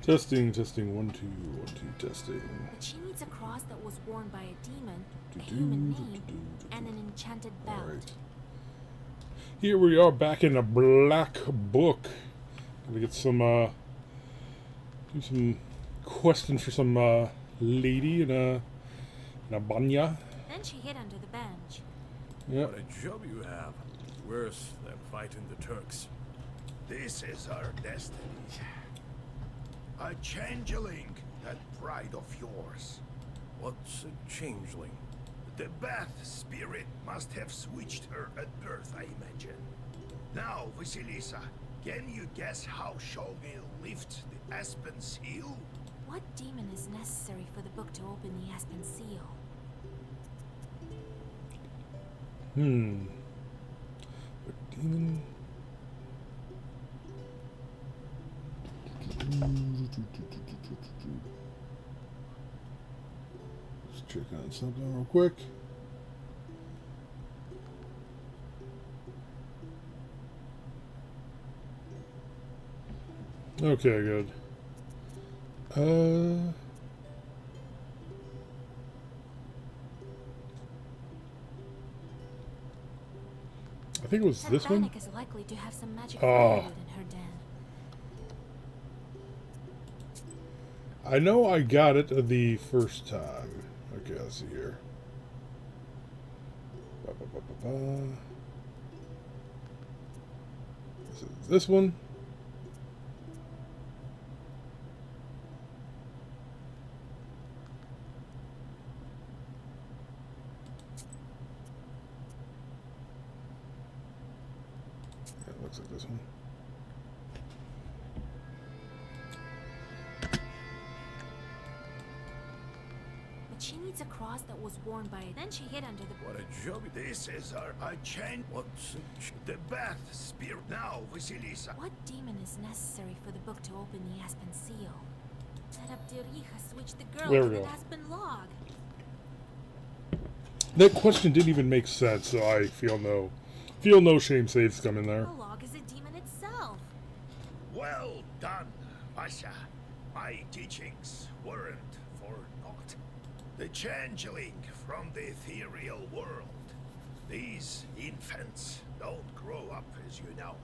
Testing, testing, 1, 2, 1, 2, testing. But she needs a cross that was worn by a demon, a human name, and an enchanted belt. Alright. Here we are back in a black book. Gotta get some, do some questions for some, lady in a banya. Then she hid under the bench. Yep. What a job you have. Worse than fighting the Turks. This is our destiny. A changeling, that pride of yours. What's a changeling? The Bath spirit must have switched her at birth, I imagine. Now, Vasilisa, can you guess how Shogil lifts the Aspen Seal? What demon is necessary for the book to open the Aspen Seal? A demon. Let's check on something real quick. Okay, good. I think it was That this one. Bannock is likely to have some magic Oh. fluid in her den. I know I got it the first time. Okay, let's see here. This is this one. Yeah, it looks like this one. But she needs a cross that was worn by it. Then she hid under the... What a job. This is our What's a the Bath spirit. Now, Vasilisa. What demon is necessary for the book to open the Aspen Seal? That Abderiha switched the girl There to we the go. Aspen log. That question didn't even make sense, so I feel no shame saves coming there. The log is a demon itself. Well done, Masha. My teachings weren't for naught. The changeling from the ethereal world. These infants don't grow up, as you know.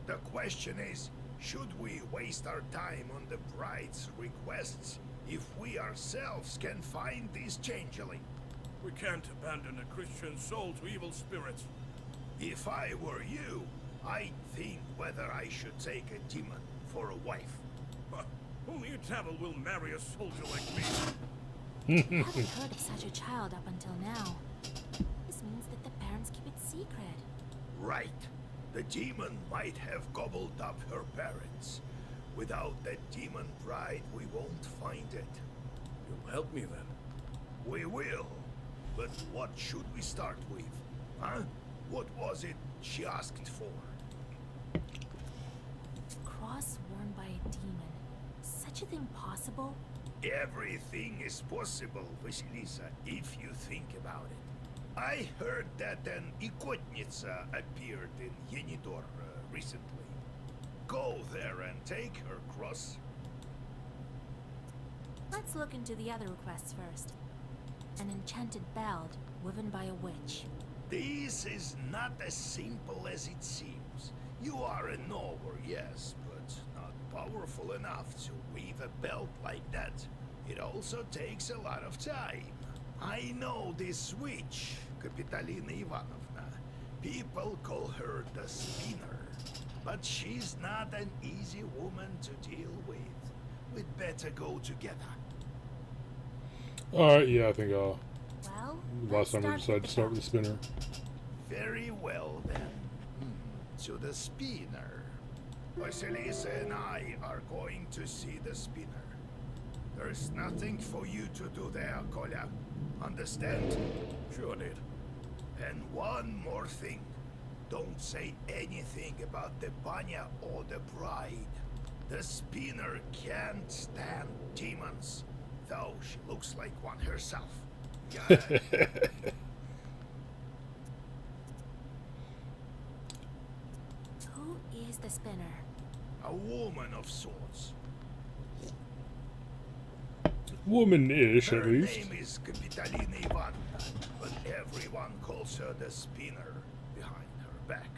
The question is, should we waste our time on the bride's requests if we ourselves can find this changeling? We can't abandon a Christian soul to evil spirits. If I were you, I'd think whether I should take a demon for a wife. But only a devil will marry a soldier like me. I haven't heard of such a child up until now. This means that the parents keep it secret. Right. The demon might have gobbled up her parents. Without that demon bride, we won't find it. You'll help me then. We will. But what should we start with? Huh? What was it she asked for? Cross worn by a demon. Such a thing possible? Everything is possible, Vasilisa, if you think about it. I heard that an Ikotnitsa appeared in Yenidor recently. Go there and take her cross. Let's look into the other requests first. An enchanted belt woven by a witch. This is not as simple as it seems. You are a knower, yes, but not powerful enough to weave a belt like that. It also takes a lot of time. I know this witch, Kapitalina Ivanovna. People call her the spinner. But she's not an easy woman to deal with. We'd better go together. Alright, yeah, I think Well, last let's time we decided to start with the spinner. Very well then. To the spinner. Vasilisa and I are going to see the spinner. There's nothing for you to do there, Kolya. Understand? Sure did. And one more thing. Don't say anything about the Banya or the bride. The spinner can't stand demons, though she looks like one herself. Yeah. who is the spinner? A woman of sorts. Womanish, at Her least. name is Kapitalina Ivanovna, but everyone calls her the spinner behind her back.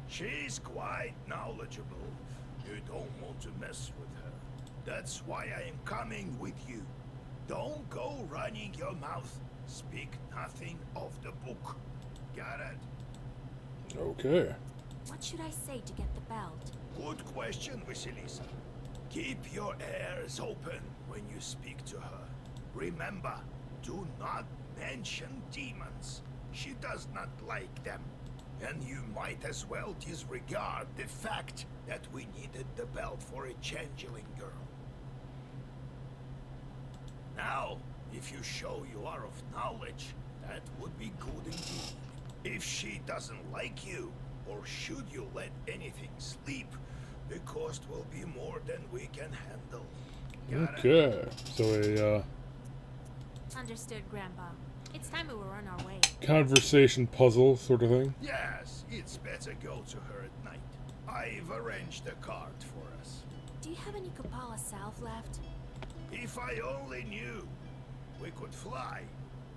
She's quite knowledgeable. You don't want to mess with her. That's why I am coming with you. Don't go running your mouth. Speak nothing of the book. Got it? Okay. What should I say to get the belt? Good question, Vasilisa. Keep your ears open when you speak to her. Remember, do not mention demons. She does not like them. And you might as well disregard the fact that we needed the belt for a changeling girl. Now, if you show you are of knowledge, that would be good indeed. If she doesn't like you, or should you let anything slip, the cost will be more than we can handle. Got it? Okay. So Understood, Grandpa. It's time we were on our way. conversation puzzle sort of thing. Yes, it's better go to her at night. I've arranged a cart for us. Do you have any Kupala salve left? If I only knew. We could fly,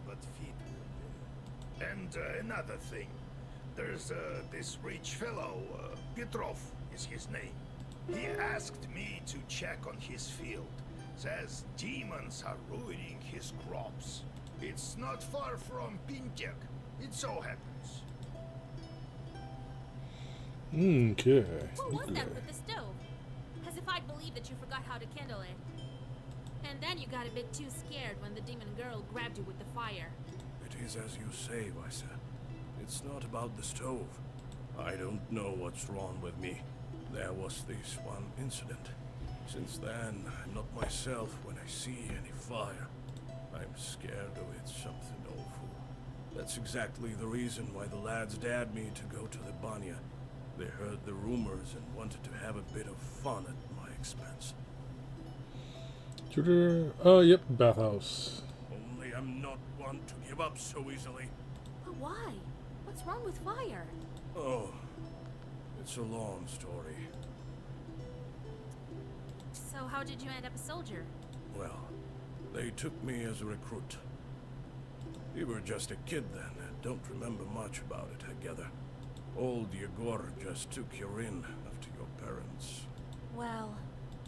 but feet will do. And another thing. There's this rich fellow, Petrov is his name. He asked me to check on his field. Says demons are ruining his crops. It's not far from Pintek. It so happens. Okay. What was that with the stove? As if I'd believe that you forgot how to kindle it. And then you got a bit too scared when the demon girl grabbed you with the fire. It is as you say, Wysa. It's not about the stove. I don't know what's wrong with me. There was this one incident. Since then, I'm not myself when I see any fire. I'm scared of it something awful. That's exactly the reason why the lads dared me to go to the banya. They heard the rumors and wanted to have a bit of fun at my expense. Yep, bathhouse. Only I'm not one to give up so easily. But why? What's wrong with fire? Oh, it's a long story. So how did you end up a soldier? Well, they took me as a recruit. You were just a kid then, and don't remember much about it, I gather. Old Yegor just took you in after your parents. Well,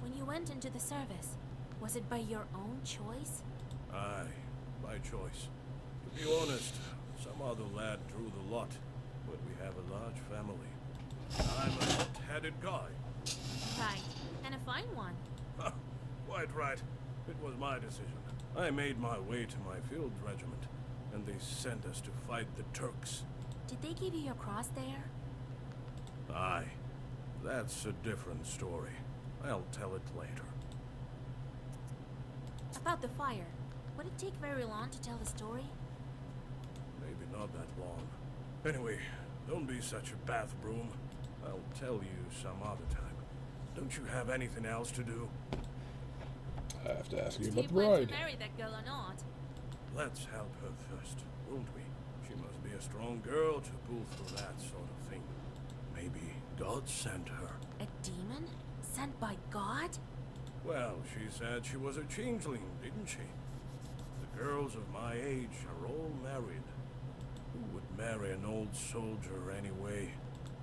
when you went into the service, was it by your own choice? Aye, by choice. To be honest, some other lad drew the lot, but we have a large family. I'm a hot-headed guy. Right, and a fine one. Quite right. It was my decision. I made my way to my field regiment, and they sent us to fight the Turks. Did they give you your cross there? Aye. That's a different story. I'll tell it later. About the fire. Would it take very long to tell the story? Maybe not that long. Anyway, don't be such a bath broom. I'll tell you some other time. Don't you have anything else to do? I have to ask you Do about you the plan bride. to marry that girl or not? Let's help her first, won't we? She must be a strong girl to pull through that sort of thing. Maybe God sent her. A demon? Sent by God? Well, she said she was a changeling, didn't she? The girls of my age are all married. Who would marry an old soldier anyway?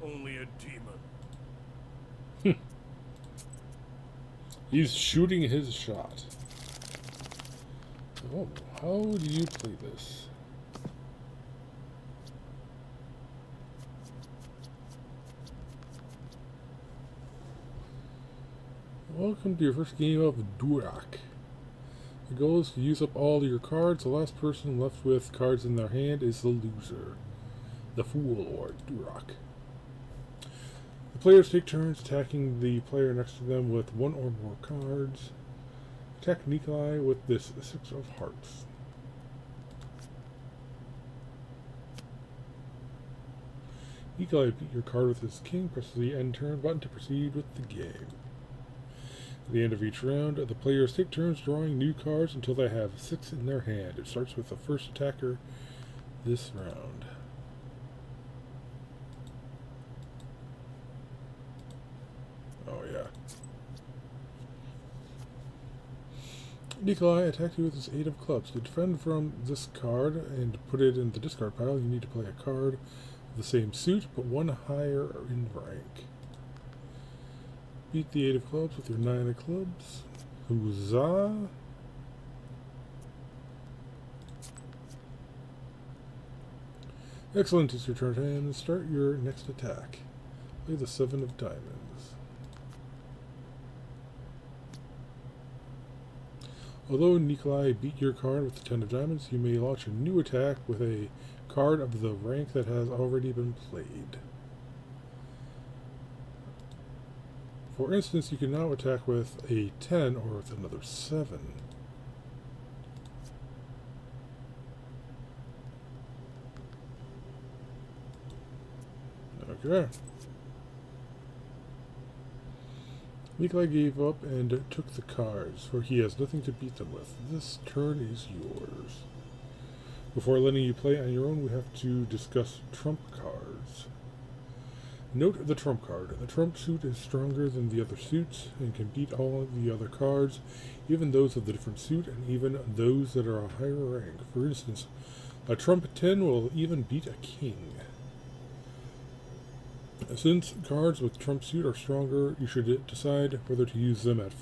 Only a demon. He's shooting his shot. Oh, how do you play this? Welcome to your first game of Durak. The goal is to use up all your cards. The last person left with cards in their hand is the loser. The Fool, or Durak. The players take turns attacking the player next to them with one or more cards. Attack Nikolai with this 6 of hearts. Nikolai beat your card with his king. Press the end turn button to proceed with the game. At the end of each round, the players take turns drawing new cards until they have 6 in their hand. It starts with the first attacker this round. Oh yeah. Nikolai attacked you with his 8 of clubs. To defend from this card and put it in the discard pile, you need to play a card of the same suit, but one higher in rank. Beat the 8 of clubs with your 9 of clubs. Huzzah! Excellent, it's your turn and start your next attack. Play the 7 of diamonds. Although Nikolai beat your card with the 10 of diamonds, you may launch a new attack with a card of the rank that has already been played. For instance, you can now attack with a 10 or with another 7. Okay. Nikolai gave up and took the cards, for he has nothing to beat them with. This turn is yours. Before letting you play on your own, we have to discuss trump cards. Note the trump card. The trump suit is stronger than the other suits and can beat all of the other cards, even those of the different suit and even those that are a higher rank. For instance, a trump 10 will even beat a king. Since cards with trump suit are stronger, you should decide whether to use them at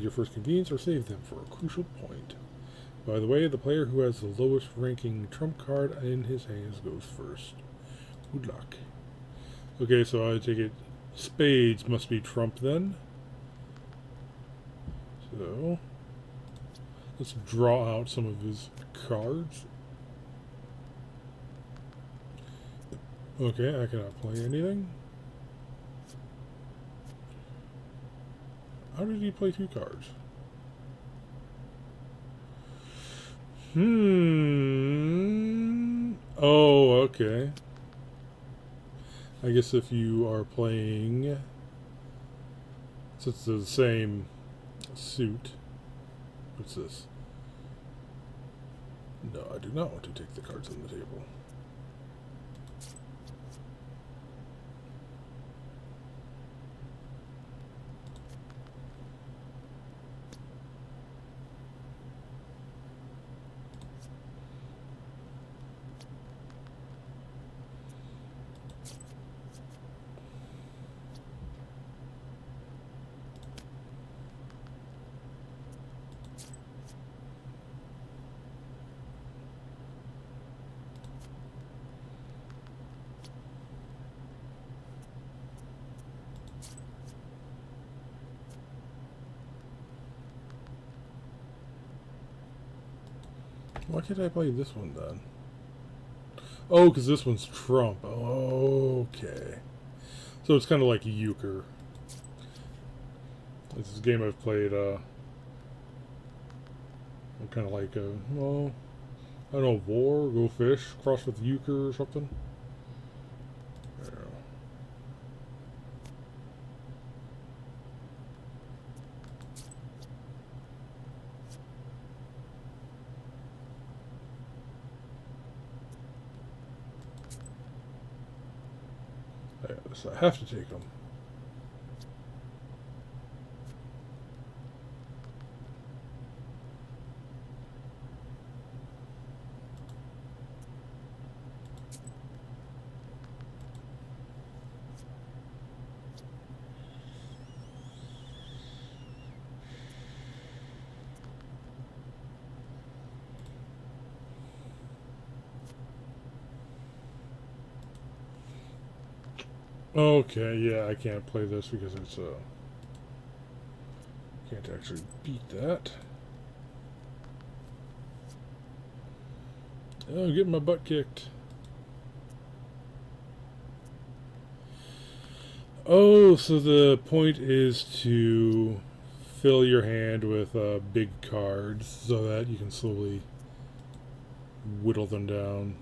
your first convenience, or save them for a crucial point. By the way, the player who has the lowest ranking trump card in his hands goes first. Good luck. Okay, so I take it spades must be trump then. So let's draw out some of his cards. Okay, I cannot play anything. How did he play 2 cards? Oh, okay. I guess if you are playing, since it's the same suit, what's this? No, I do not want to take the cards on the table. Why can't I play this one then? Oh, because this one's trump. Okay. So it's kind of like euchre. This is a game I've played, kind of like, well, I don't know, war, go fish, cross with euchre or something. So I have to take them. Okay, yeah, I can't play this because it's, can't actually beat that. Oh, I'm getting my butt kicked. Oh, so the point is to fill your hand with big cards so that you can slowly whittle them down.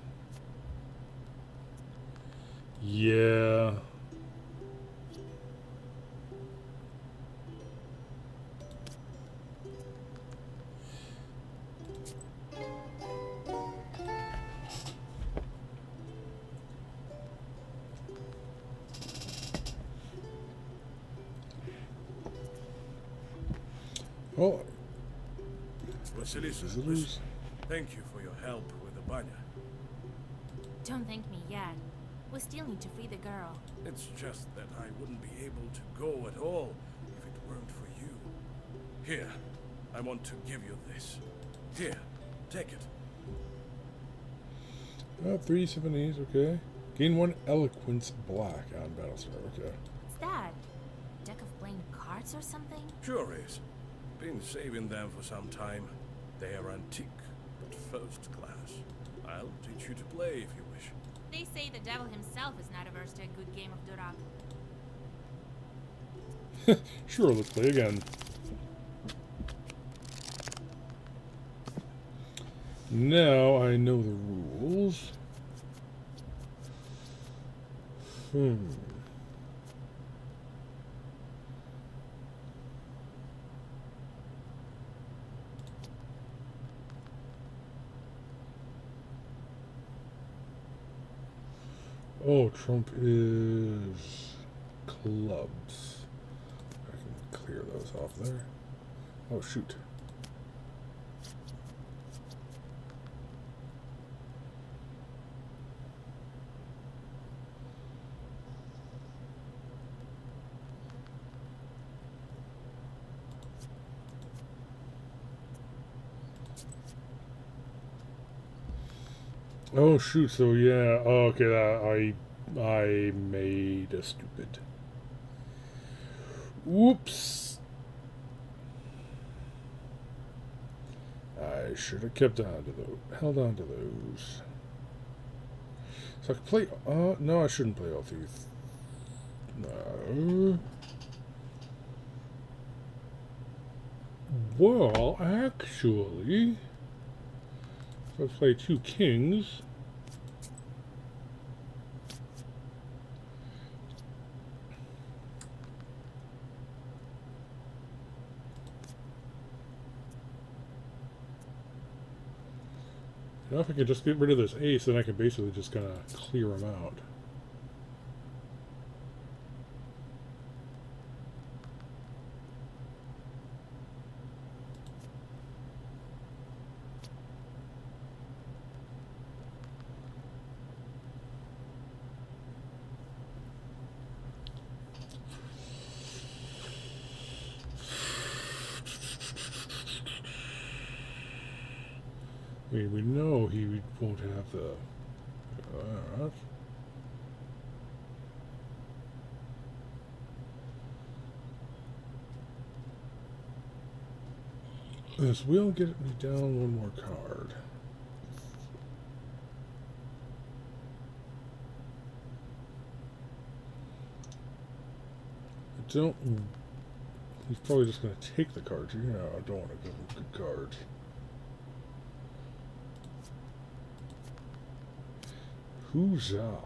Yeah. Well, Vasilisa, Visitors? listen. Thank you for your help with the banya. Don't thank me yet. We still need to free the girl. It's just that I wouldn't be able to go at all if it weren't for you. Here, I want to give you this. Here, take it. 370s, okay. Gain 1 eloquence black on Battlestar, okay. What's that? Deck of playing cards or something? Sure is. Been saving them for some time. They are antique, but first class. I'll teach you to play if you wish. They say the devil himself is not averse to a good game of Durak. Sure, let's play again. Now I know the rules. Oh, trump is clubs. I can clear those off there. Oh, shoot. Oh shoot! So yeah. Oh, okay. I made a stupid. Whoops. I should have kept on to those. Held on to those. So I could play. No, I shouldn't play all three. No. Well, actually. Let's play 2 kings. Now if I can just get rid of this ace, then I can basically just kind of clear him out. I mean, we know he won't have the... This will get me down 1 more card. I don't... He's probably just going to take the cards. Yeah, I don't want to give him good cards. Huzzah.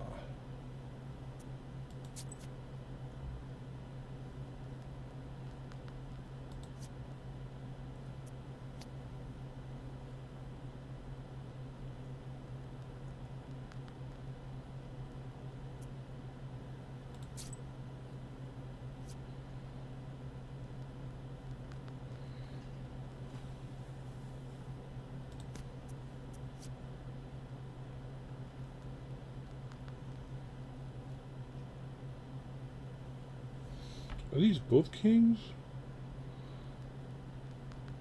Are these both kings?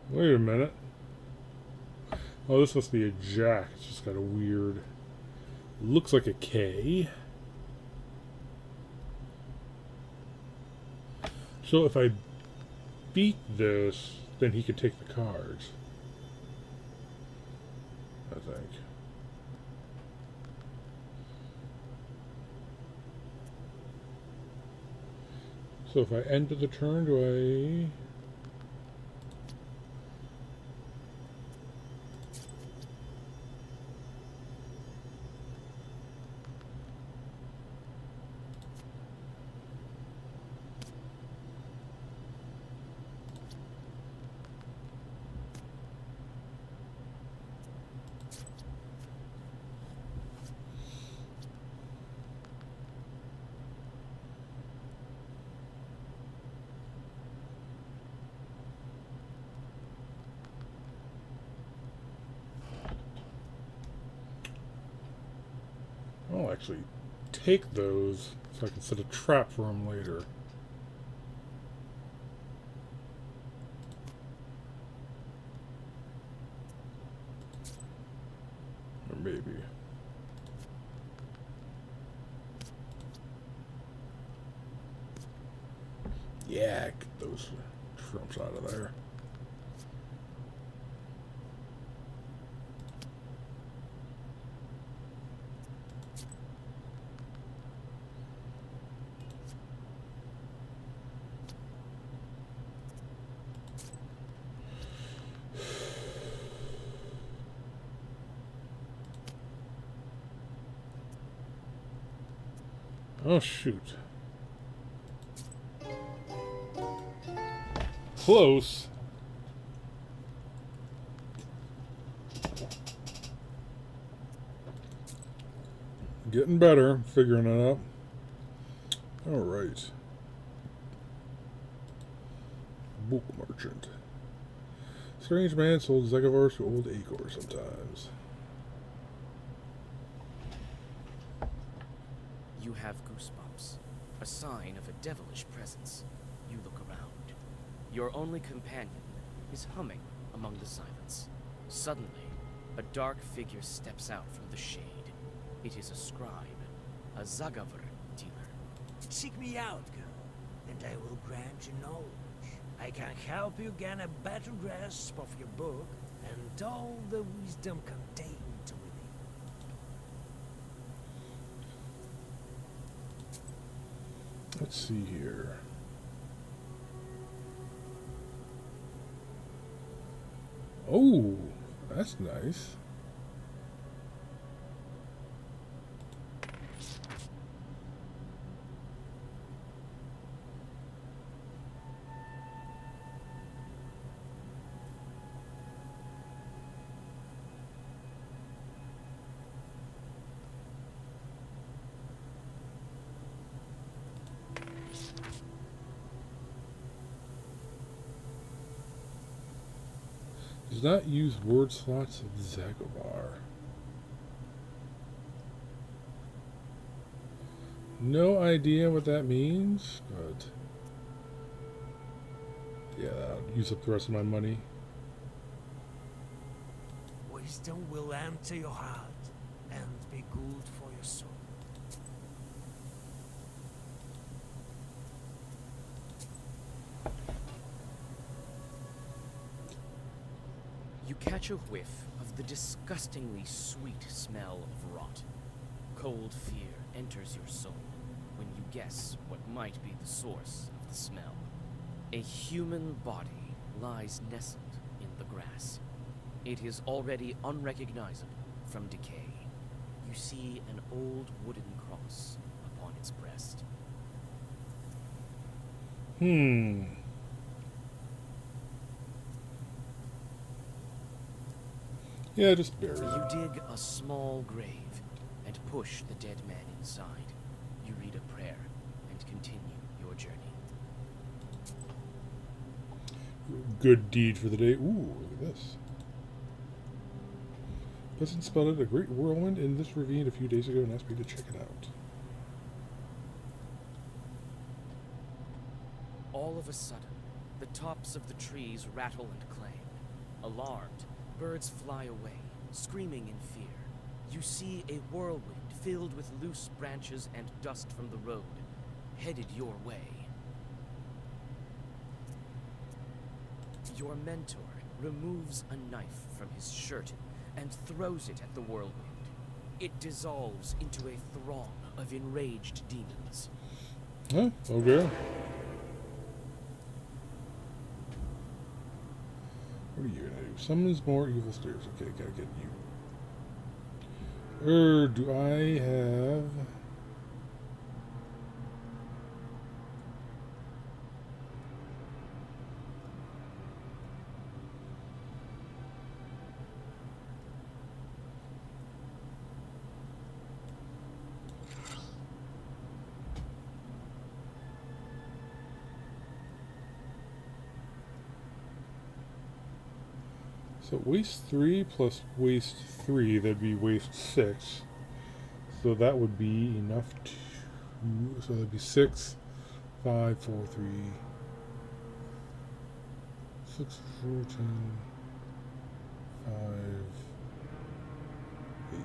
Wait a minute. Oh, this must be a jack. It's just got a weird... Looks like a K. So if I beat this, then he could take the cards. I think. So if I enter the turn, do I... I'll actually take those so I can set a trap for them later. Or maybe. Yeah, get those trumps out of there. Oh, shoot. Close. Getting better, figuring it out. Alright. Book merchant. Strange man sold Zegavars to old Acor sometimes. You have goosebumps, a sign of a devilish presence. You look around. Your only companion is humming among the silence. Suddenly, a dark figure steps out from the shade. It is a scribe, a Zagavar dealer. Seek me out, girl, and I will grant you knowledge. I can help you gain a better grasp of your book and all the wisdom contained within. Let's see here. Oh, that's nice. Does not use word slots of Zagavar. No idea what that means, but yeah, I'll use up the rest of my money. Wisdom will enter your heart and be good for your soul. You catch a whiff of the disgustingly sweet smell of rot. Cold fear enters your soul when you guess what might be the source of the smell. A human body lies nestled in the grass. It is already unrecognizable from decay. You see an old wooden cross upon its breast. Yeah, just bury it. You dig a small grave and push the dead man inside. You read a prayer and continue your journey. Good deed for the day. Ooh, look at this. Peasant spotted a great whirlwind in this ravine a few days ago and asked me to check it out. All of a sudden, the tops of the trees rattle and clang. Alarmed, birds fly away, screaming in fear. You see a whirlwind filled with loose branches and dust from the road, headed your way. Your mentor removes a knife from his shirt and throws it at the whirlwind. It dissolves into a throng of enraged demons. Huh? Okay. What are you gonna do? Summons more evil stairs. Okay, gotta get you. Do I have... So waste 3 plus waste 3, that'd be waste 6. So that would be enough to. So that'd be 6, 5, 4, 3, 6, 4, 10, 5, 8.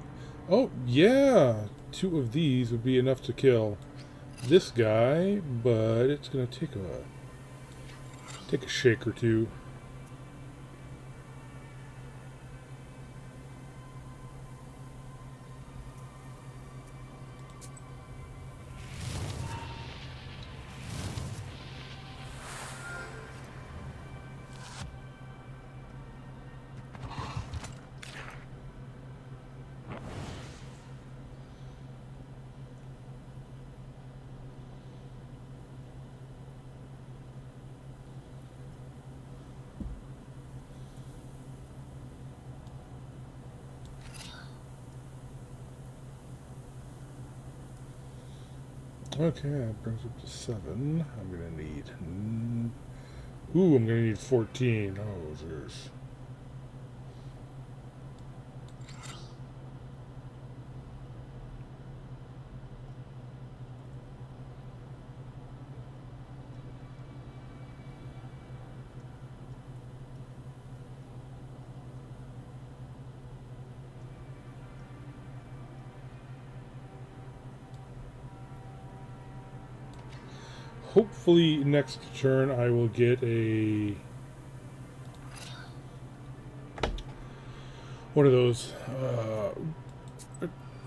Oh, yeah! 2 of these would be enough to kill this guy, but it's gonna take a shake or two. Okay, that brings up to 7. I'm gonna need. I'm gonna need 14. Oh, there's. Hopefully next turn I will get one of those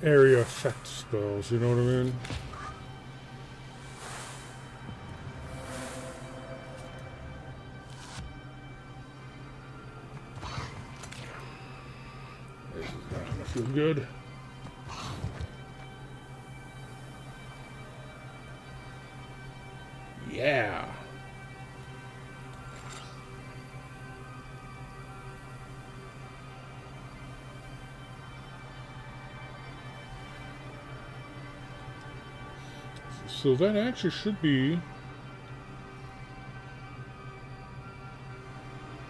area effect spells, you know what I mean? This is not gonna feel good. Yeah. So that actually should be...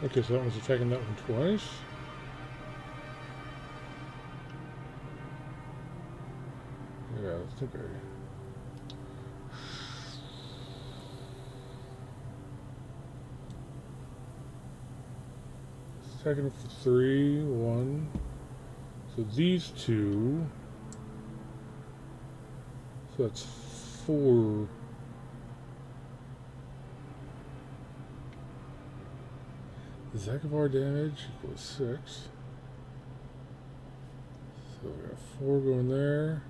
Okay, so that one's attacking that one twice. Yeah, I think attacking it for 3, 1. So these 2. So that's 4. Zakovar damage equals 6. So we got 4 going there.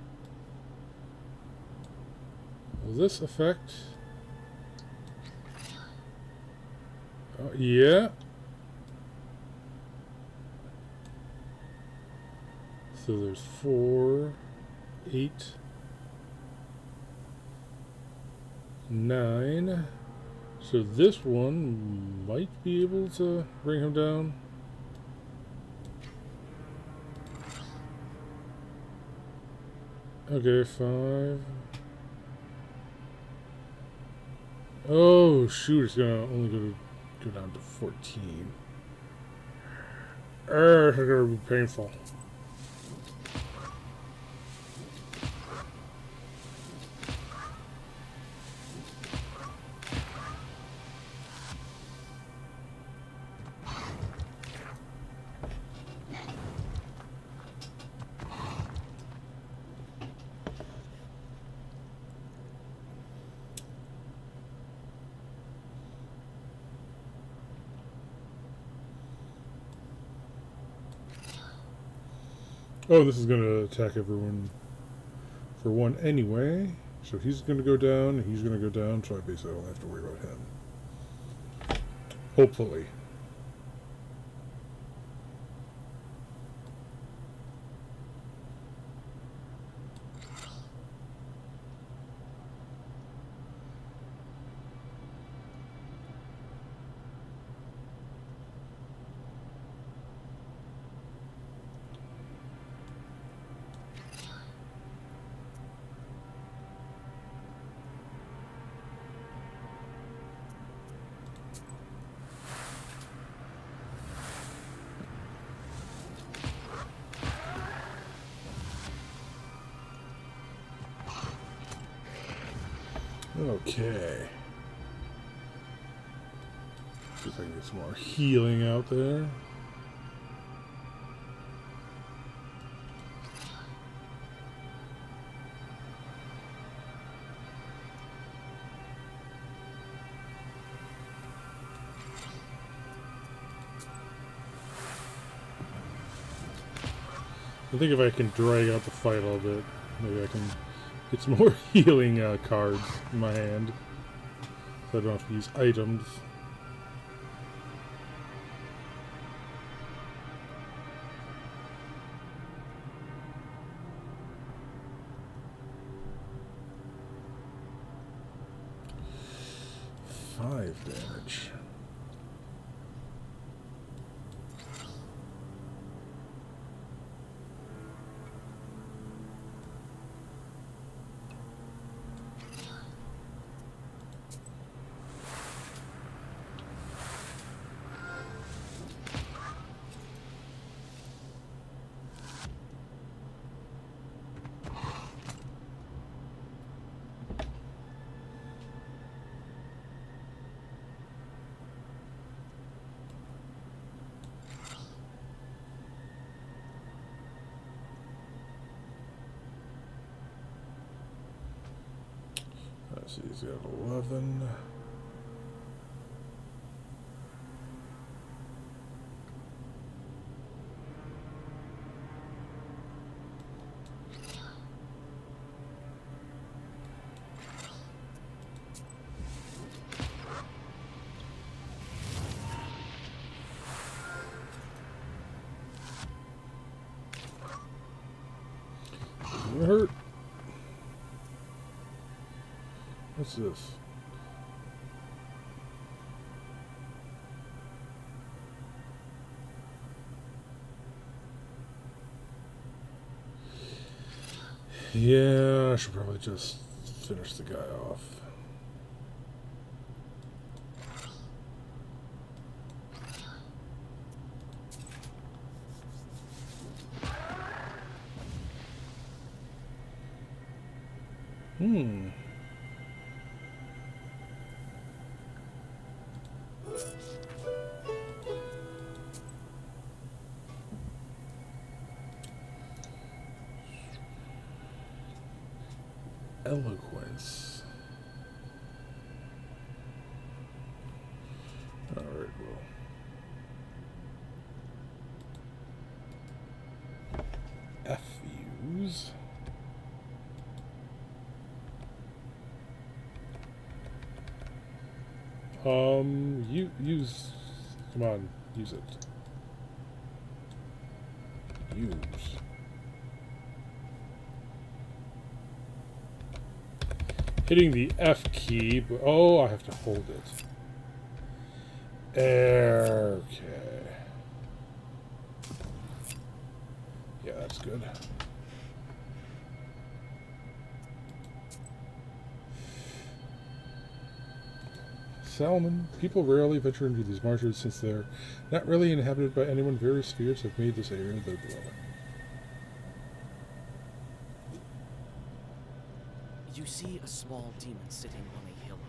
Will this affect? Yeah. So there's 4, 8, 9. So this one might be able to bring him down. Okay, 5. Oh shoot, it's gonna only go down to 14. It's gonna be painful. Oh, this is going to attack everyone for 1 anyway. So he's going to go down, he's going to go down, so I basically don't have to worry about him. Hopefully. Okay. See if I can get some more healing out there. I think if I can drag out the fight a little bit, maybe I can get some more healing cards in my hand. So I don't have to use items. Five damage. Let's see, he's got 11. Doesn't hurt. What's this? Yeah, I should probably just finish the guy off. Eloquence. Alright, well. Fuse. Use. Come on, use it. Use. Hitting the F key, but oh, I have to hold it. Okay. Yeah, that's good. Salmon. People rarely venture into these marshes since they're not really inhabited by anyone. Various spirits have made this area their dwelling. You see a small demon sitting on a hillock.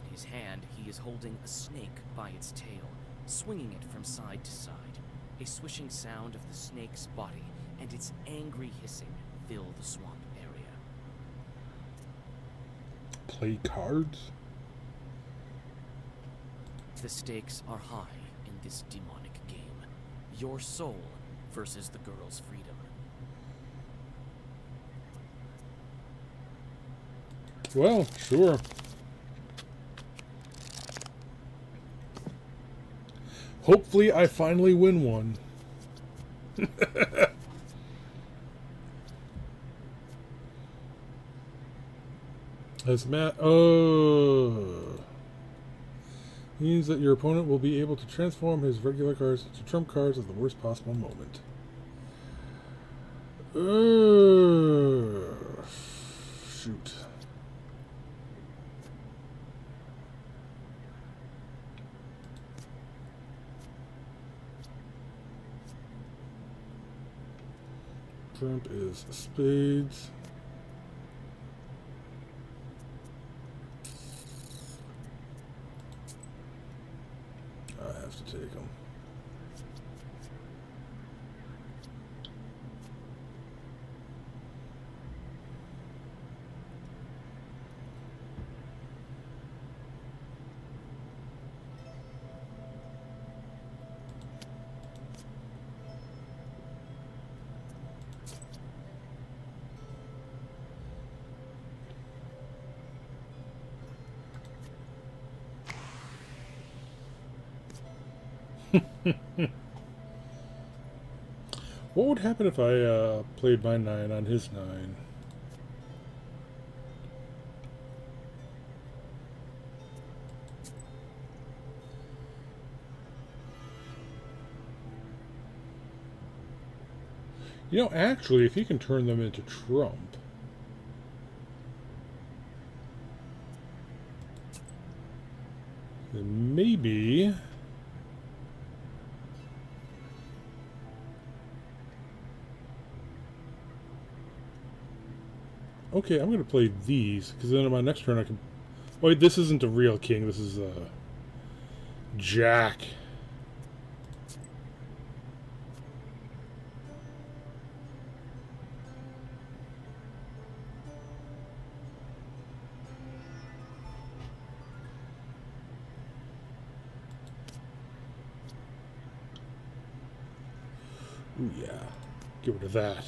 In his hand, he is holding a snake by its tail, swinging it from side to side. A swishing sound of the snake's body and its angry hissing fill the swamp area. Play cards? The stakes are high in this demonic game. Your soul versus the girl's freedom. Well, sure. Hopefully I finally win one. As Matt... Oh... means that your opponent will be able to transform his regular cards into trump cards at the worst possible moment. Shoot. Trump is spades. What would happen if I played my 9 on his 9? You know, actually, if he can turn them into Trump... then maybe... Okay, I'm going to play these, because then on my next turn I can... Wait, this isn't a real king, this is Jack. Ooh, yeah. Get rid of that.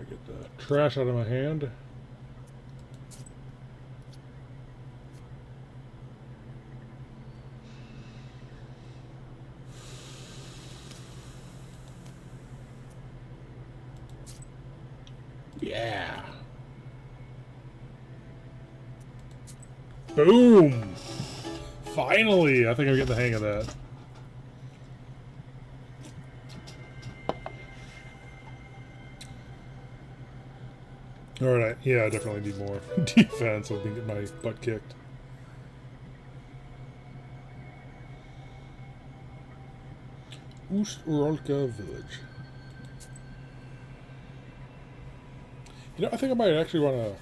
Get the trash out of my hand. Yeah. Boom. Finally, I think I'm getting the hang of that. Alright, yeah, I definitely need more defense. I've been getting my butt kicked. Ust-Uralka village. You know, I think I might actually want to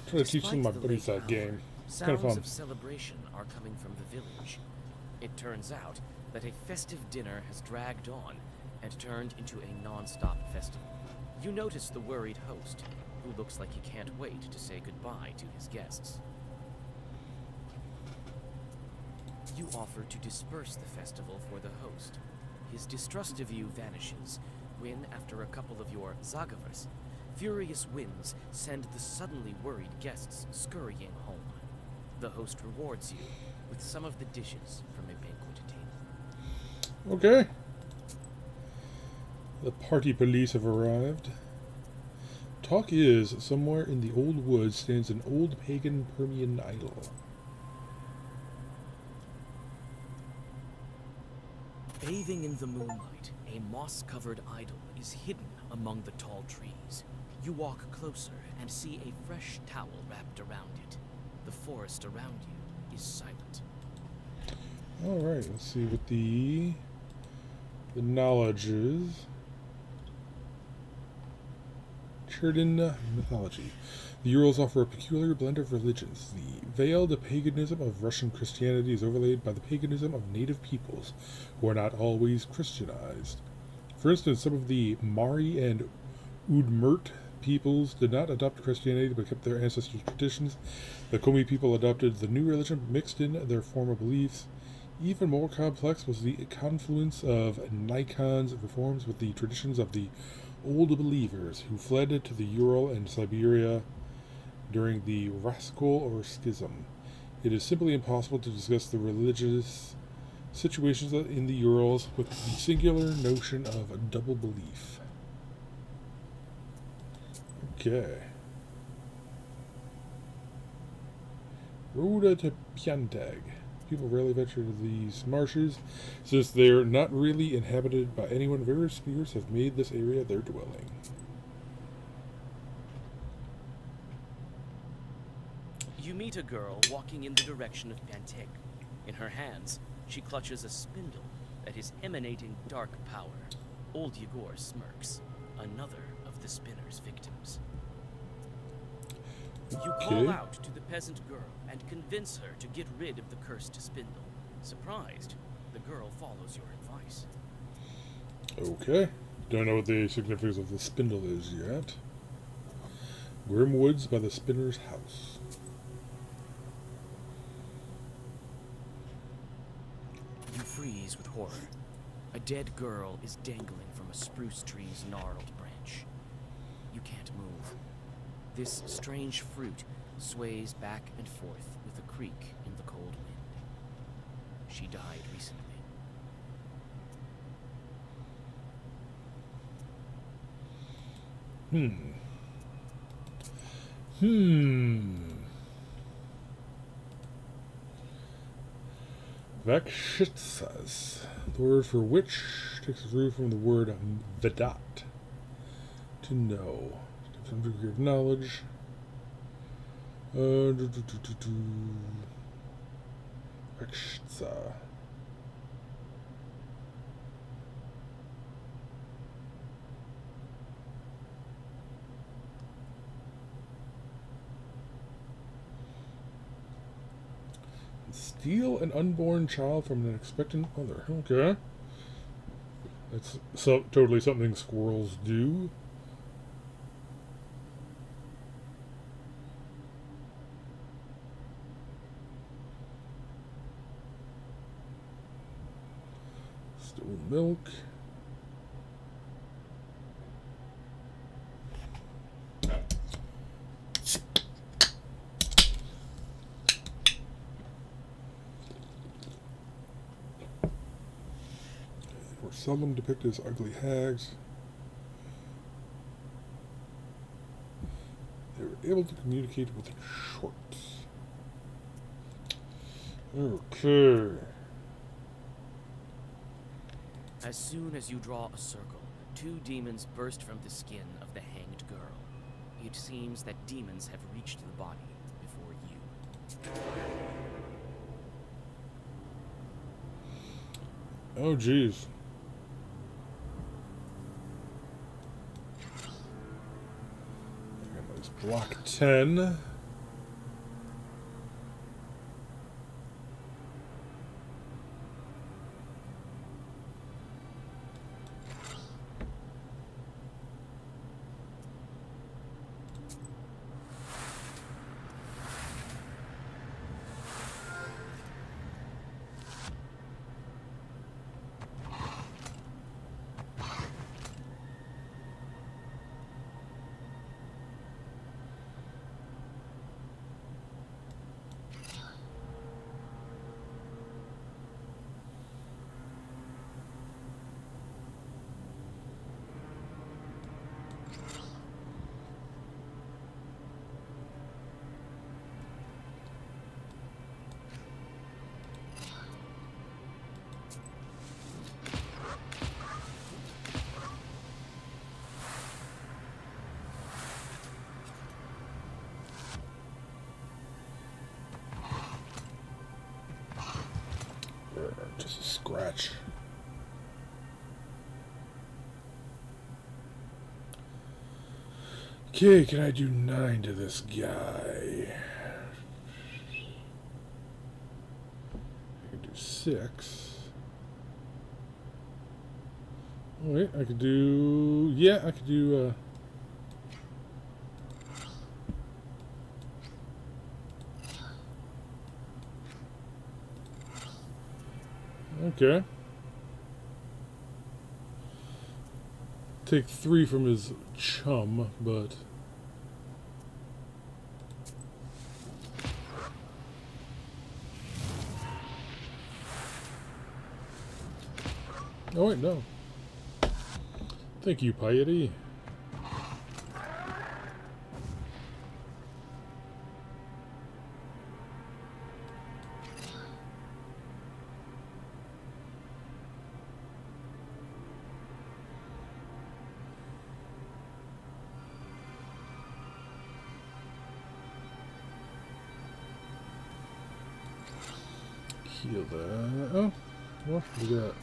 try to teach some of my buddies that game. It's kind of fun. Sounds of celebration are coming from the village. It turns out that a festive dinner has dragged on and turned into a non-stop festival. You notice the worried host, who looks like he can't wait to say goodbye to his guests. You offer to disperse the festival for the host. His distrust of you vanishes when, after a couple of your zagavas, furious winds send the suddenly worried guests scurrying home. The host rewards you with some of the dishes from a banquet table. Okay. The party police have arrived. Talk is, somewhere in the old woods stands an old pagan Permian idol. Bathing in the moonlight, a moss-covered idol is hidden among the tall trees. You walk closer and see a fresh towel wrapped around it. The forest around you is silent. Alright, let's see what the knowledge is. Cherdin mythology. The Urals offer a peculiar blend of religions. The veiled paganism of Russian Christianity is overlaid by the paganism of native peoples, who are not always Christianized. For instance, some of the Mari and Udmurt peoples did not adopt Christianity but kept their ancestors' traditions. The Komi people adopted the new religion, mixed in their former beliefs. Even more complex was the confluence of Nikon's reforms with the traditions of the Old Believers, who fled to the Ural and Siberia during the Raskol or Schism. It is simply impossible to discuss the religious situations in the Urals with the singular notion of double belief. Okay. Road to Piantag. People rarely venture to these marshes, since they're not really inhabited by anyone. Various spirits have made this area their dwelling. You meet a girl walking in the direction of Panteg. In her hands, she clutches a spindle that is emanating dark power. Old Yegor smirks, another of the spinner's victims. You call out to the peasant girl and convince her to get rid of the cursed spindle. Surprised, the girl follows your advice. Okay. Don't know what the significance of the spindle is yet. Grim Woods by the spinner's house. You freeze with horror. A dead girl is dangling from a spruce tree's gnarled branch. You can't move. This strange fruit sways back and forth with a creak in the cold wind. She died recently. Vakshitsas. The word for witch takes its root from the word Vedat. To know. Some degree of knowledge. Vakshitsa. Steal an unborn child from an expectant mother. Okay. That's totally something squirrels do. Steal milk. Were seldom depicted as ugly hags. They were able to communicate with shorts. Okay. As soon as you draw a circle, two demons burst from the skin of the hanged girl. It seems that demons have reached the body before you. Oh, geez. Block 10. Just a scratch. Okay, can I do 9 to this guy? I can do 6. Oh, wait, I could do... Yeah, I could do... Okay. Take 3 from his chum, but... Oh wait, no. Thank you, Piety. Heal that. Oh, what we got?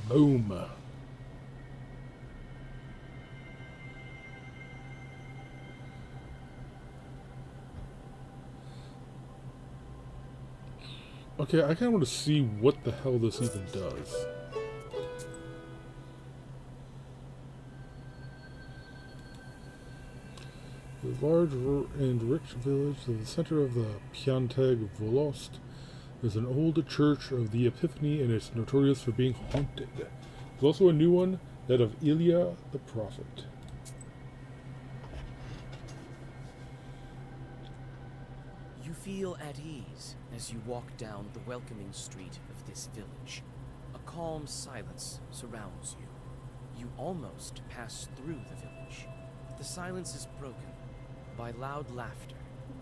Boom. Okay, I kind of want to see what the hell this even does. The large and rich village in the center of the Pianteg Volost is an old church of the Epiphany, and it's notorious for being haunted. There's also a new one, that of Ilya the Prophet. You feel at ease as you walk down the welcoming street of this village. A calm silence surrounds you. You almost pass through the village. The silence is broken by loud laughter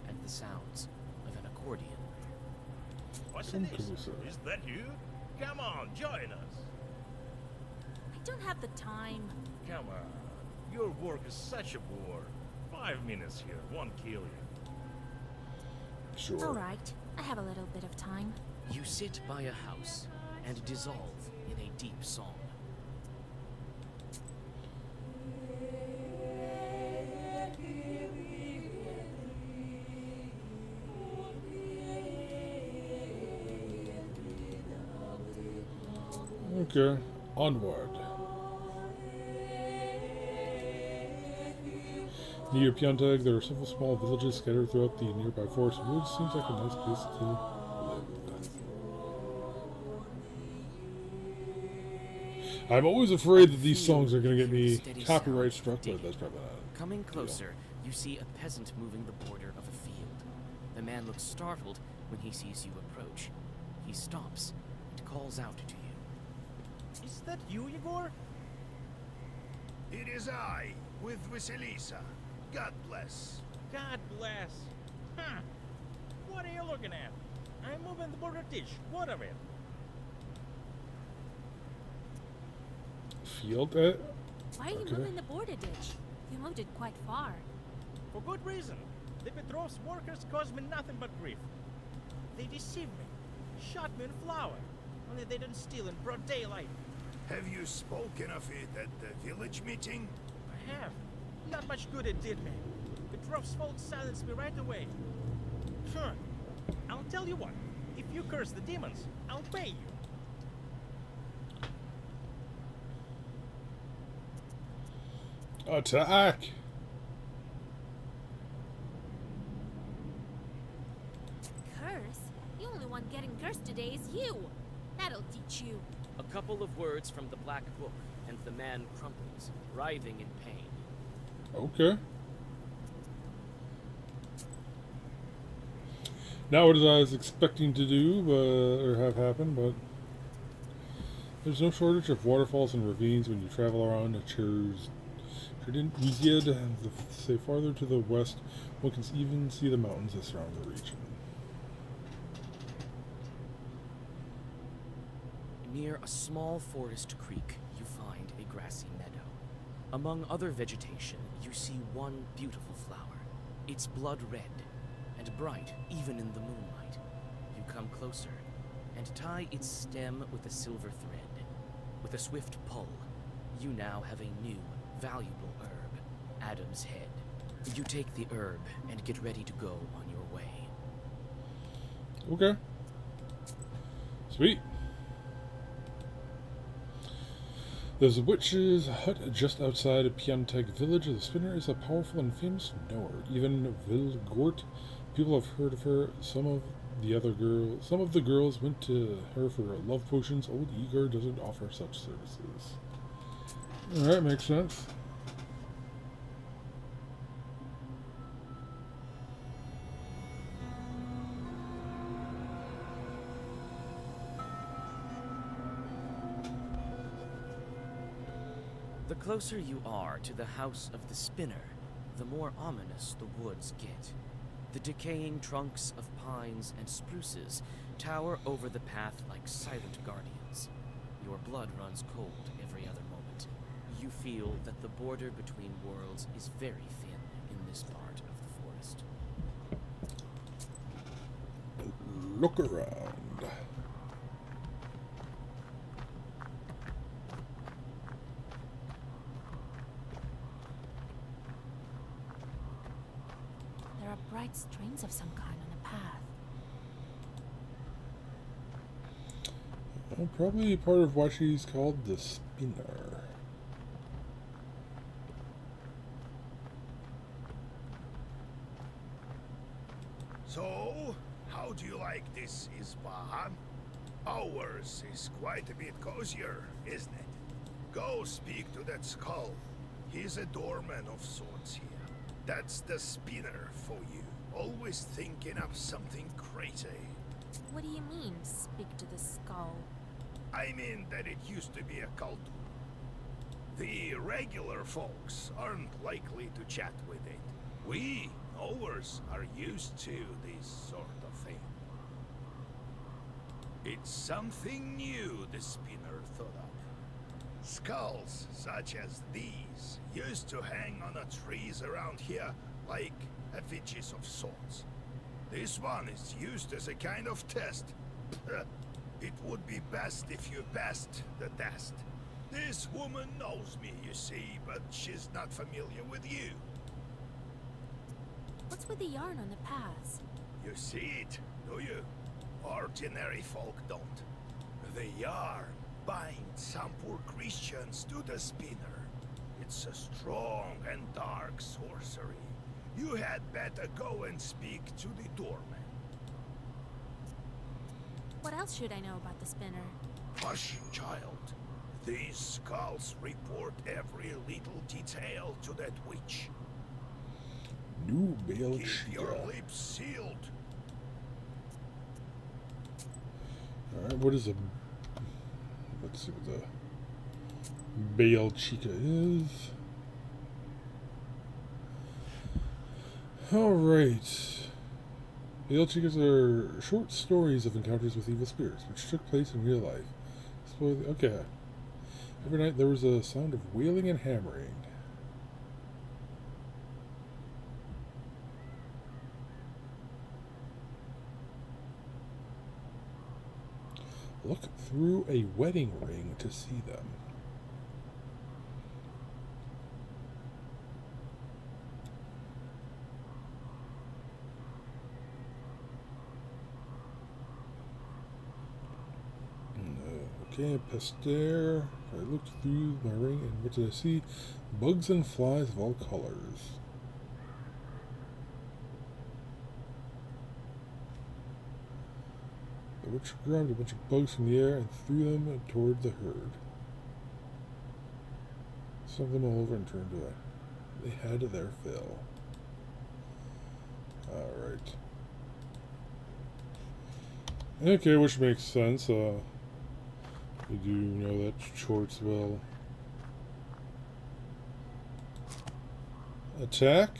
and the sounds of an accordion. What's this? Is that you? Come on, join us. I don't have the time. Come on. Your work is such a bore. 5 minutes here won't kill you. Sure. All right, I have a little bit of time. You sit by a house and dissolve in a deep song. Okay, onward. Near Pianteg, there are several small villages scattered throughout the nearby forest and woods. Seems like a nice place to live. I'm always afraid that these songs are going to get me copyright struck, but that's probably not. Coming closer, you see a peasant moving the border of a field. The man looks startled when he sees you approach. He stops and calls out to you. Is that you, Igor? It is I, with Vasilisa. God bless. God bless. Huh. What are you looking at? I'm moving the border ditch. What of it? Field? Why are you Okay. moving the border ditch? You moved it quite far. For good reason. The Petrov's workers caused me nothing but grief. They deceived me, shot me in flour, Only they don't steal in broad daylight. Have you spoken of it at the village meeting? I have. Not much good it did me. The dwarf's folk silenced me right away. Huh. I'll tell you what. If you curse the demons, I'll pay you. Attack! Curse? The only one getting cursed today is you. That'll teach you. A couple of words from the black book, and the man crumples, writhing in pain. Okay. Not what I was expecting to do, or have happen, but there's no shortage of waterfalls and ravines when you travel around the Easiad, say farther to the west, one can even see the mountains that surround the region. Near a small forest creek, you find a grassy meadow. Among other vegetation, you see one beautiful flower. It's blood red, and bright even in the moonlight. You come closer, and tie its stem with a silver thread. With a swift pull, you now have a new, valuable herb, Adam's Head. You take the herb and get ready to go on your way. Okay. Sweet. There's a witch's hut just outside of Pianteg village. The spinner is a powerful and famous knower. Even Vilgort, people have heard of her. Some of the girls went to her for love potions. Old Igor doesn't offer such services. Alright, makes sense. The closer you are to the house of the spinner, the more ominous the woods get. The decaying trunks of pines and spruces tower over the path like silent guardians. Your blood runs cold every other moment. You feel that the border between worlds is very thin in this part of the forest. Look around. There are bright strings of some kind on the path. Probably part of why she's called the spinner. So, how do you like this Isbahan? Ours is quite a bit cozier, isn't it? Go speak to that skull. He's a doorman of sorts here. That's the spinner for you. Always thinking up something crazy. What do you mean, speak to the skull? I mean that it used to be a cult. The regular folks aren't likely to chat with it. We, knowers, are used to this sort of thing. It's something new the spinner thought up. Skulls such as these used to hang on the trees around here like effigies of sorts. This one is used as a kind of test. It would be best if you passed the test. This woman knows me, you see, but she's not familiar with you. What's with the yarn on the paths? You see it, do you? Ordinary folk don't. The yarn binds some poor Christians to the spinner. It's a strong and dark sorcery. You had better go and speak to the doorman. What else should I know about the spinner? Hush, child. These skulls report every little detail to that witch. New Bale Keep your Chica. lips sealed. Alright, what is a... Let's see what the Bale Chica is. Alright. Bale Chicas are short stories of encounters with evil spirits, which took place in real life. Okay. Every night there was a sound of wailing and hammering. Look through a wedding ring to see them. Okay, Pasteur. I looked through my ring, and what did I see? Bugs and flies of all colors. The witch grabbed a bunch of bugs from the air and threw them toward the herd. Sucked them all over and turned away. They had their fill. Alright. Okay, which makes sense. We do know that shorts will attack.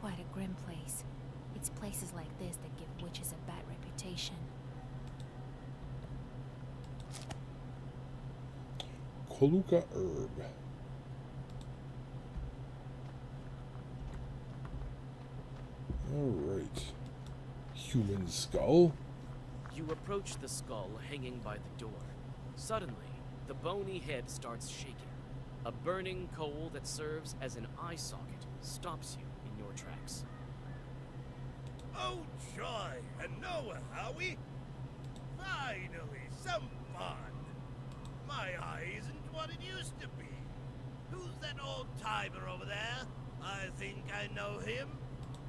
Quite a grim place. It's places like this that give witches a bad reputation. Coluca herb. Alright. Human skull. You approach the skull hanging by the door. Suddenly, the bony head starts shaking. A burning coal that serves as an eye socket stops you in your tracks. Oh, joy! And Noah, Howie! Finally, some fun! My eye isn't what it used to be. Who's that old timer over there? I think I know him.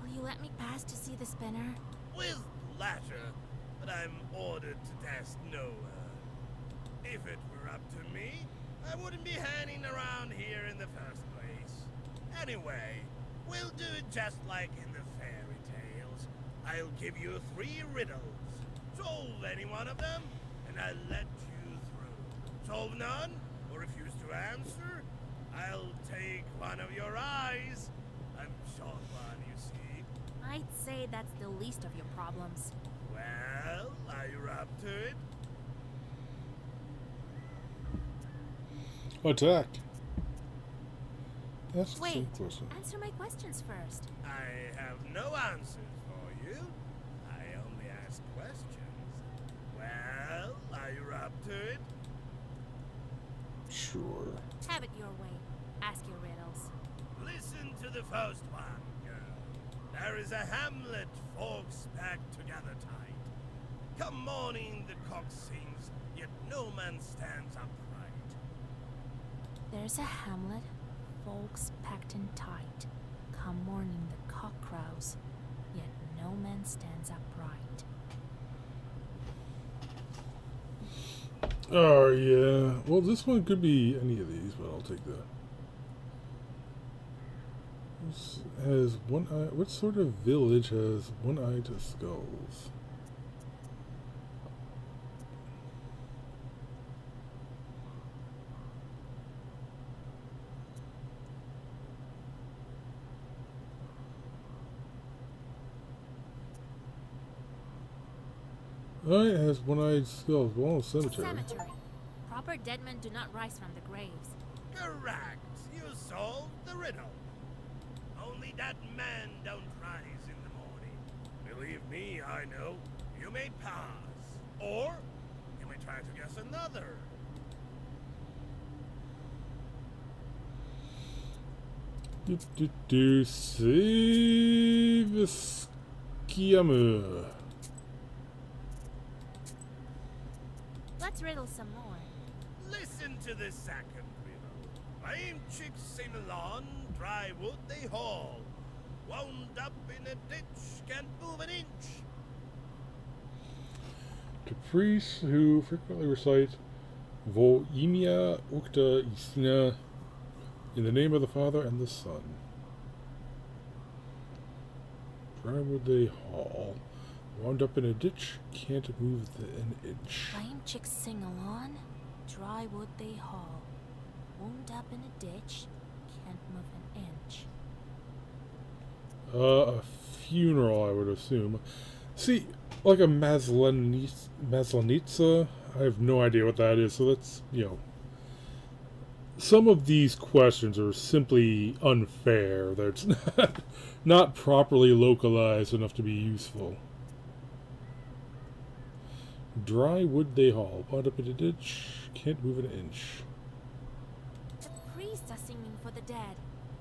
Will you let me pass to see the spinner? With pleasure, but I'm ordered to test Noah. If it were up to me, I wouldn't be hanging around here in the first place. Anyway, we'll do it just like in the fairy tales. I'll give you 3 riddles. Solve any one of them, and I'll let you through. Solve none, or refuse to answer, I'll take one of your eyes. I'm short one, you see. I'd say that's the least of your problems. Well, are you up to it? Attack. Ask Wait, some question. answer my questions first. I have no answers for you. I only ask questions. Well, are you up to it? Sure. Have it your way. Ask your riddles. Listen to the first one, girl. There is a hamlet, folks packed together tight. Come morning the cock sings, yet no man stands upright. There's a hamlet, folks packed in tight. Come morning the cock crows, yet no man stands upright. Oh, yeah. Well, this one could be any of these, but I'll take that. This has one eye. What sort of village has one eye to skulls? Alright, it has one-eyed skulls. Well, cemetery. Cemetery. Proper dead men do not rise from the graves. Correct. You solved the riddle. Only that man don't rise in the morning. Believe me, I know. You may pass. Or you may try to guess another. Save Skiamu. Let's riddle some more. Listen to this second riddle. Lame chicks sing along, dry wood they haul. Wound up in a ditch, can't move an inch. To priests who frequently recite Vo imia ukta isina in the name of the Father and the Son. Dry wood they haul. Wound up in a ditch, can't move an inch. Lame chicks sing along, dry wood they haul. Wound up in a ditch, can't move an inch. A funeral, I would assume. See, Like a Maslenitsa. I have no idea what that is, so that's, you know. Some of these questions are simply unfair. That's not properly localized enough to be useful. Dry wood they haul. Wound up in a ditch. Can't move an inch. The priests are singing for the dead.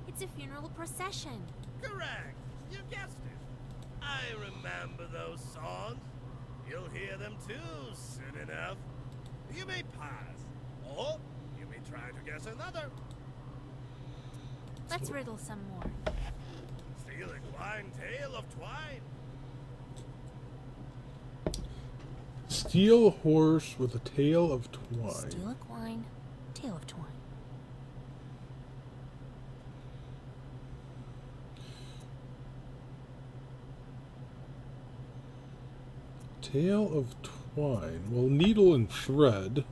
It's a funeral procession. Correct. You guessed it. I remember those songs. You'll hear them too soon enough. You may pass, or you may try to guess another. Let's riddle some more. Steal equine tale of twine. Steel horse with a tail of twine. Steal equine, tail of twine. Tail of twine. Well, needle and thread.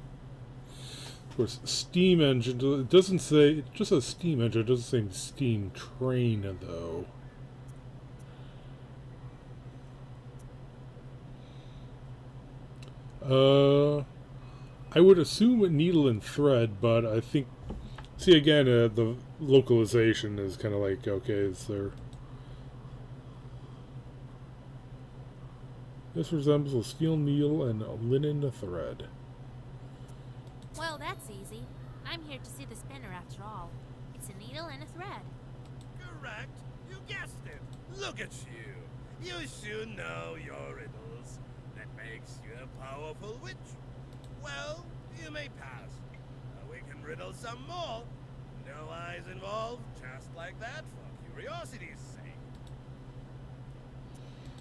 Of course, steam engine. It doesn't say. It just says steam engine. It doesn't say steam train, though. I would assume needle and thread, but I think. See, again, the localization is kind of like, okay, is there. This resembles a steel needle and a linen thread. Well, that's easy. I'm here to see the spinner after all. It's a needle and a thread. Correct. You guessed it. Look at you. You should know your riddles. That makes you a powerful witch. Well, you may pass. We can riddle some more. No eyes involved, just like that, for curiosity's sake.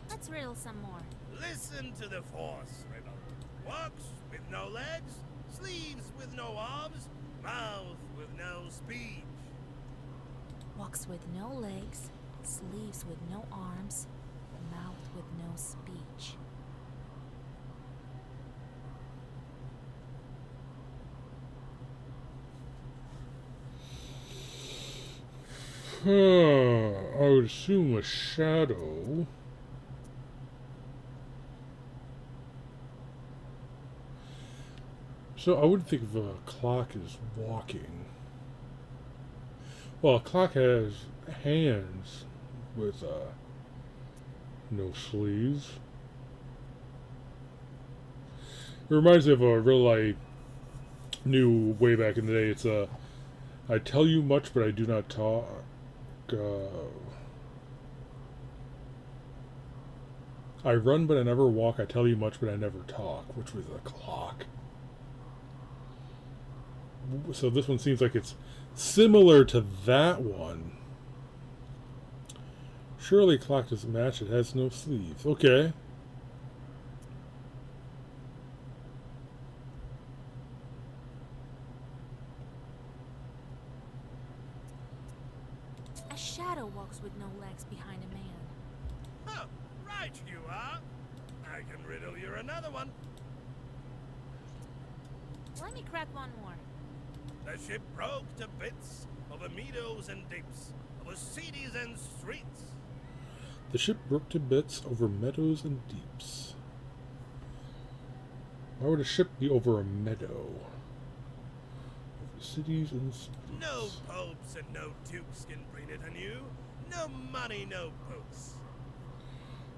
Let's riddle some more. Listen to the force riddle. Walks with no legs, sleeves with no arms, mouth with no speech. Walks with no legs, sleeves with no arms, mouth with no speech. I would assume a shadow. So I would think of a clock as walking. Well, a clock has hands with no sleeves. It reminds me of a real I knew way back in the day. It's I tell you much, but I do not talk. I run, but I never walk. I tell you much, but I never talk. Which was a clock. So this one seems like it's similar to that one. Surely clock doesn't match. It has no sleeves. Okay. A shadow walks with no legs behind a man. Oh, right you are. I can riddle you another one. Let me crack one more. The ship broke to bits over meadows and deeps, over cities and streets. The ship broke to bits over meadows and deeps. Why would a ship be over a meadow? Over cities and streets. No popes and no dukes can bring it anew. No money, no books.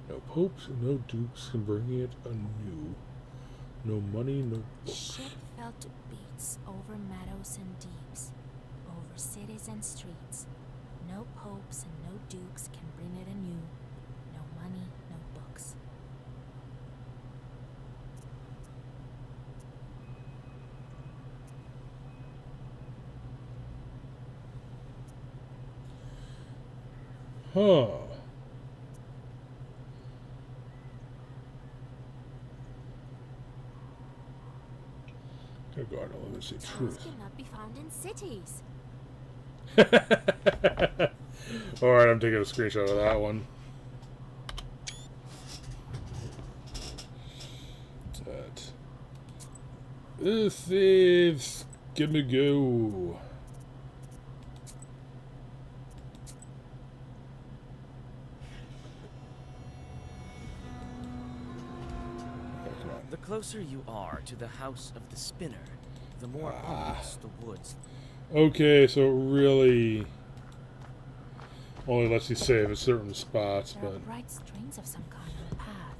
No popes and no dukes can bring it anew. No money, no books. Ship fell to beats over meadows and deeps, over cities and streets. No popes and no dukes can bring it anew. No money, no books. Huh. Oh God, let me see Towns truth. cannot be found in cities. Alright, I'm taking a screenshot of that one. That. This is gimme go. closer you are to the house of the spinner, the more obvious the woods. Okay, so it really only lets you save at certain spots, There are but bright strings of some kind on the path.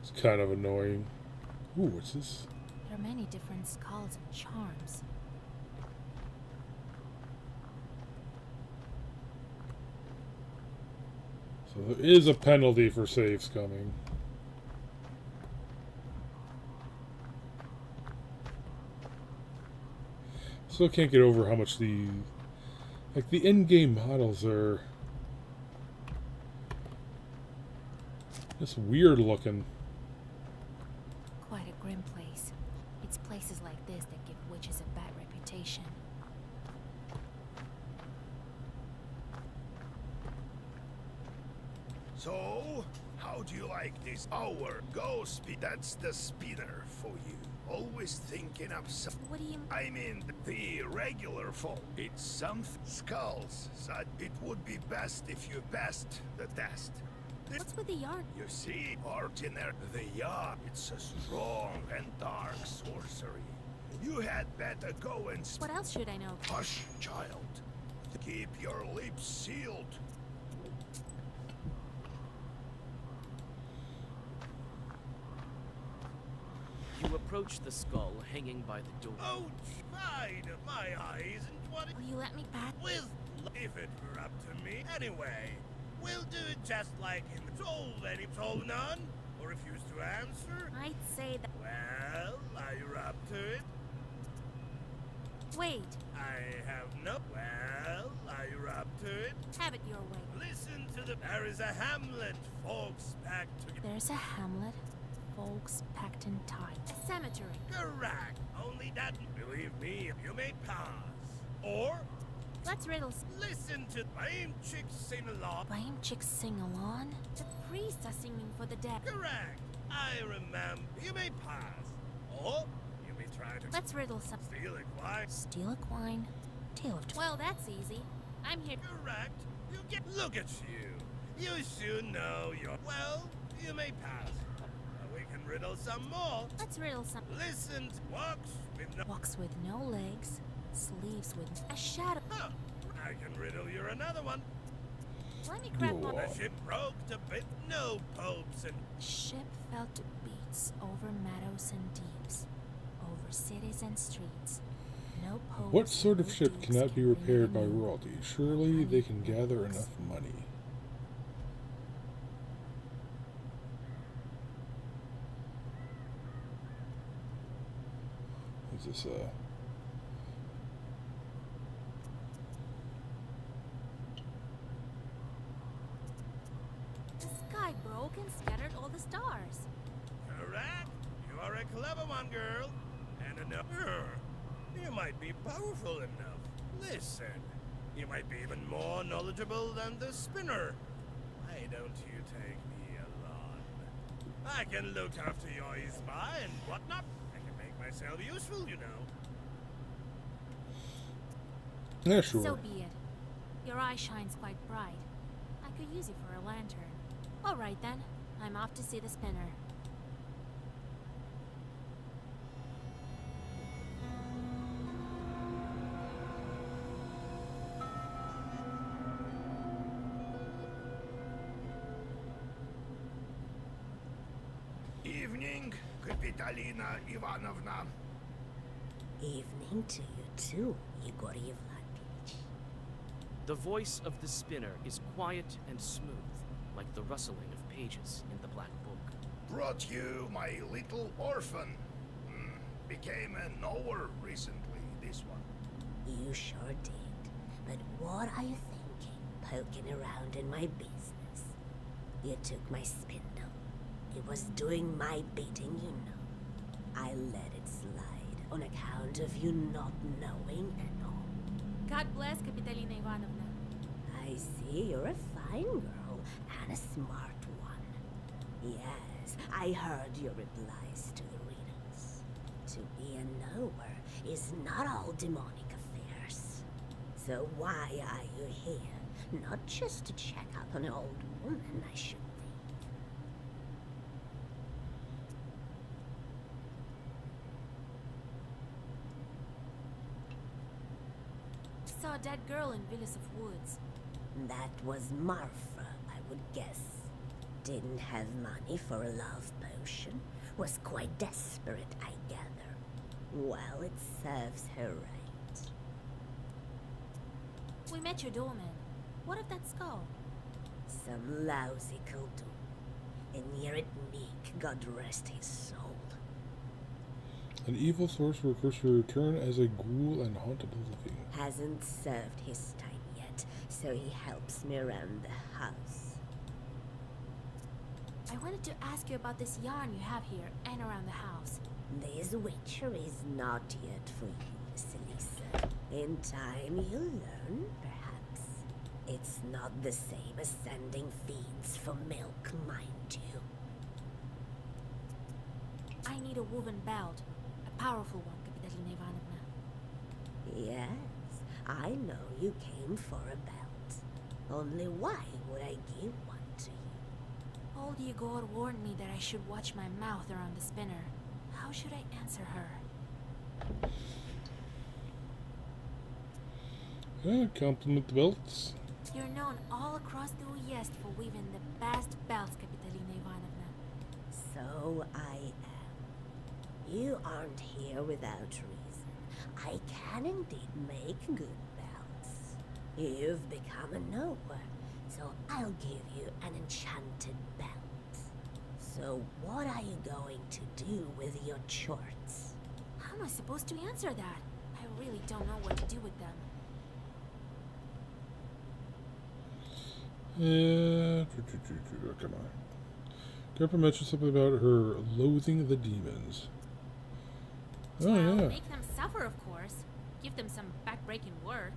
it's kind of annoying. Ooh, what's this? There are many different skulls and charms. So there is a penalty for saves coming. Still can't get over how much the in-game models are just weird looking. Quite a grim place. It's places like this that give witches a bad reputation. So, how do you like this? Our ghost that's the spinner for you. Always thinking of some. What do you... I mean, the regular folk. It's some skulls. So it would be best if you passed the test. What's with the yarn? You see, ordinary. The yard. It's a strong and dark sorcery. You had better go and. What else should I know? Hush, child. Keep your lips sealed. You approach the skull hanging by the door. Oh, fine. My eye isn't what it Will you let me back? with. If it were up to me. Anyway, we'll do it just like in the told. Any told none? Or refuse to answer? I'd say that... Well, are you up to it? Wait. I have no. Well, are you up to it? Have it your way. Listen to the. There is a hamlet, folks, packed together. There's a hamlet. Folks packed in tight. A cemetery. Correct. Only that. Believe me, you may pass. Or Let's riddle... listen to lame chicks sing along. Lame chicks sing along. The priests are singing for the dead. Correct. I remember. You may pass. Or you may try to Let's riddle some... steal a quiet. Steal a coin. Tale of... Well, that's easy. I'm here... Correct. You get. Look at you. You should know your. Well, you may pass. We can riddle some more. Let's riddle some... Listen to walks with no. Walks with no legs. Sleeves with... A shadow... Huh. I can riddle you another one. Let me grab one. The ship broke to bit. No popes and. The ship fell to beats over meadows and deeps, over cities and streets. No popes. What sort of no ship dukes cannot be can bring repaired it by anew. royalty? Surely they can gather enough money. Is this The sky broke and scattered all the stars. Correct. You are a clever one, girl. And another. You might be powerful enough. Listen. You might be even more knowledgeable than the spinner. Why don't you take me along? I can look after your Isma and whatnot. I can make myself useful, you know. yeah, sure. So be it. Your eye shines quite bright. I could use you for a lantern. All right then. I'm off to see the spinner. Evening, Kapitalina Ivanovna. Evening to you too, Igor Yevlakovich. The voice of the spinner is quiet and smooth, like the rustling of pages in the black book. Brought you my little orphan. Became a knower recently, this one. You sure did. But what are you thinking, poking around in my business? You took my spindle. It was doing my bidding, you know. I let it slide on account of you not knowing and all. God bless Kapitalina Ivanovna. I see you're a fine girl and a smart one. Yes, I heard your replies to the riddles. To be a knower is not all demonic affairs. So why are you here? Not just to check up on an old woman, I should think. Saw a dead girl in Villas of Woods. That was Marfa, I would guess. Didn't have money for a love potion. Was quite desperate, I gather. Well, it serves her right. We met your doorman. What of that skull? Some lousy Kuldu. And near it Meek, God rest his soul. An evil sorcerer cursed to return as a ghoul and haunt the living. Hasn't served his time yet, so he helps me around the house. I wanted to ask you about this yarn you have here and around the house. This witchery is not yet for you, Selisa. In time you'll learn, perhaps. It's not the same as sending fiends for milk, mind you. I need a woven belt. A powerful one, Kapitalina Ivanovna. Yes, I know you came for a belt. Only why would I give one to you? Old Yegor warned me that I should watch my mouth around the spinner. How should I answer her? Compliment the belts. You're known all across the Uyezd for weaving the best belts, Kapitalina Ivanovna. So I am. You aren't here without reason. I can indeed make good belts. You've become a knower, so I'll give you an enchanted belt. So what are you going to do with your chorts? How am I supposed to answer that? I really don't know what to do with them. Come on. Grandpa mentioned something about her loathing the demons. Oh, Well, yeah. make them suffer, of course. Give them some back-breaking work.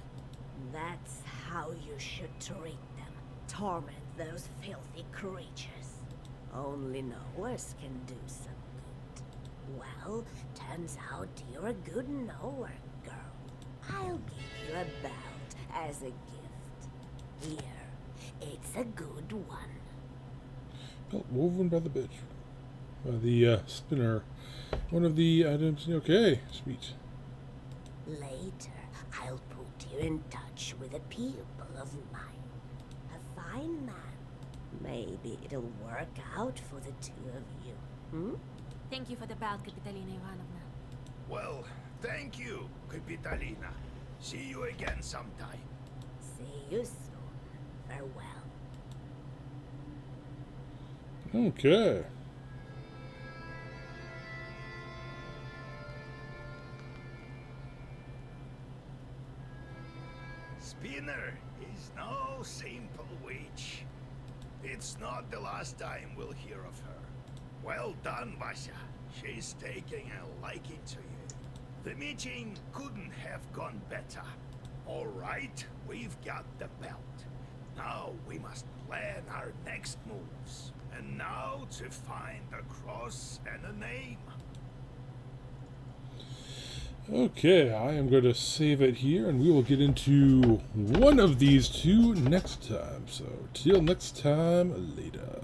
That's how you should treat them. Torment those filthy creatures. Only knowers can do some good. Well, turns out you're a good knower, girl. I'll give you a belt as a gift. Here, it's a good one. Belt woven by the bitch. By the spinner. One of the items. Okay, sweet. Later, I'll put you in touch with a pupil of mine. A fine man. Maybe it'll work out for the two of you. Hmm? Thank you for the belt, Kapitalina Ivanovna. Well, thank you, Kapitalina. See you again sometime. See you soon. Farewell. Okay. Spinner is no simple witch. It's not the last time we'll hear of her. Well done, Vasya. She's taking a liking to you. The meeting couldn't have gone better. All right, we've got the belt. Now we must plan our next moves. And now to find a cross and a name. Okay, I am going to save it here, and we will get into one of these two next time. So, till next time, later.